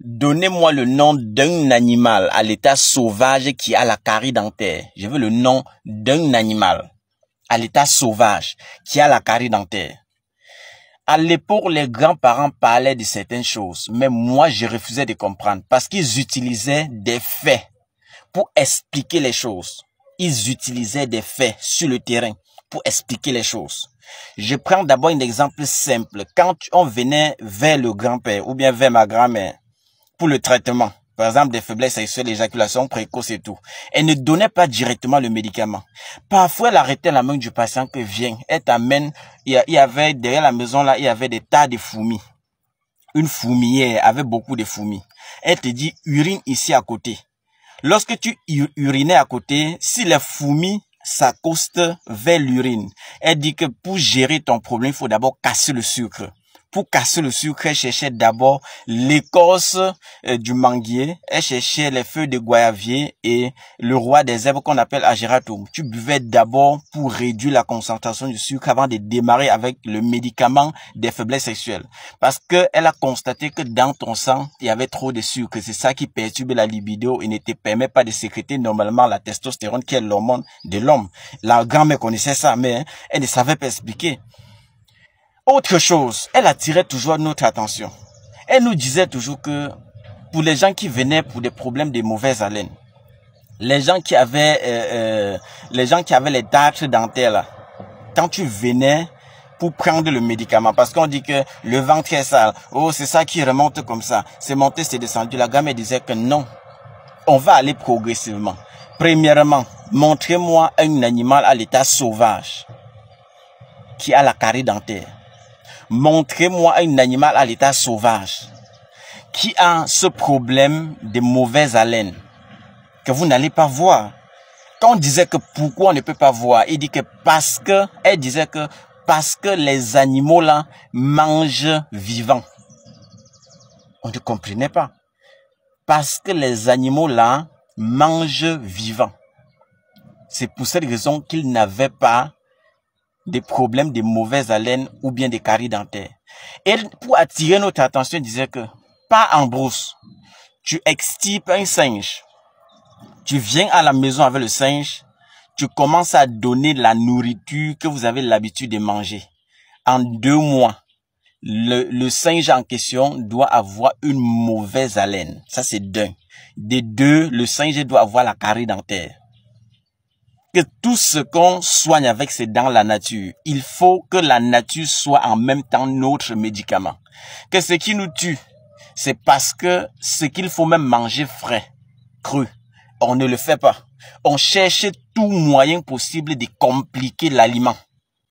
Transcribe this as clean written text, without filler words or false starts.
Donnez-moi le nom d'un animal à l'état sauvage qui a la carie dentaire. Je veux le nom d'un animal à l'état sauvage qui a la carie dentaire. À l'époque, les grands-parents parlaient de certaines choses, mais moi, je refusais de comprendre parce qu'ils utilisaient des faits pour expliquer les choses. Ils utilisaient des faits sur le terrain pour expliquer les choses. Je prends d'abord un exemple simple. Quand on venait vers le grand-père ou bien vers ma grand-mère pour le traitement, par exemple des faiblesses sexuelles, l'éjaculation précoce et tout, elle ne donnait pas directement le médicament. Parfois, elle arrêtait la main du patient que vient, elle t'amène, il y avait derrière la maison là, il y avait des tas de fourmis. Une fourmilière avec beaucoup de fourmis. Elle te dit, urine ici à côté. Lorsque tu urinais à côté, si les fourmis s'accostent vers l'urine, elle dit que pour gérer ton problème, il faut d'abord casser le sucre. Pour casser le sucre, elle cherchait d'abord l'écorce du manguier, elle cherchait les feuilles de goyavier et le roi des herbes qu'on appelle ageratum. Tu buvais d'abord pour réduire la concentration du sucre avant de démarrer avec le médicament des faiblesses sexuelles. Parce que elle a constaté que dans ton sang, il y avait trop de sucre. C'est ça qui perturbe la libido et ne te permet pas de sécréter normalement la testostérone qui est l'hormone de l'homme. La grand-mère connaissait ça, mais elle ne savait pas expliquer. Autre chose, elle attirait toujours notre attention. Elle nous disait toujours que pour les gens qui venaient pour des problèmes de mauvaise haleine, les gens qui avaient les dartres dentaires là, quand tu venais pour prendre le médicament, parce qu'on dit que le ventre est sale, oh c'est ça qui remonte comme ça, c'est monté, c'est descendu. La gamme disait que non, on va aller progressivement. Premièrement, montrez-moi un animal à l'état sauvage qui a la carie dentaire. Montrez-moi un animal à l'état sauvage qui a ce problème de mauvaise haleine que vous n'allez pas voir. Quand on disait que pourquoi on ne peut pas voir, il dit que elle disait que parce que les animaux là mangent vivants. On ne comprenait pas. Parce que les animaux là mangent vivants. C'est pour cette raison qu'ils n'avaient pas des problèmes de mauvaise haleine ou bien des caries dentaires. Et pour attirer notre attention, il disait que, pas en brousse, tu extirpes un singe, tu viens à la maison avec le singe, tu commences à donner la nourriture que vous avez l'habitude de manger. En 2 mois, le singe en question doit avoir une mauvaise haleine. Ça, c'est d'un. De 2, le singe doit avoir la carie dentaire. Que tout ce qu'on soigne avec, c'est dans la nature. Il faut que la nature soit en même temps notre médicament. Que ce qui nous tue, c'est parce que ce qu'il faut même manger frais, cru, on ne le fait pas. On cherche tout moyen possible de compliquer l'aliment.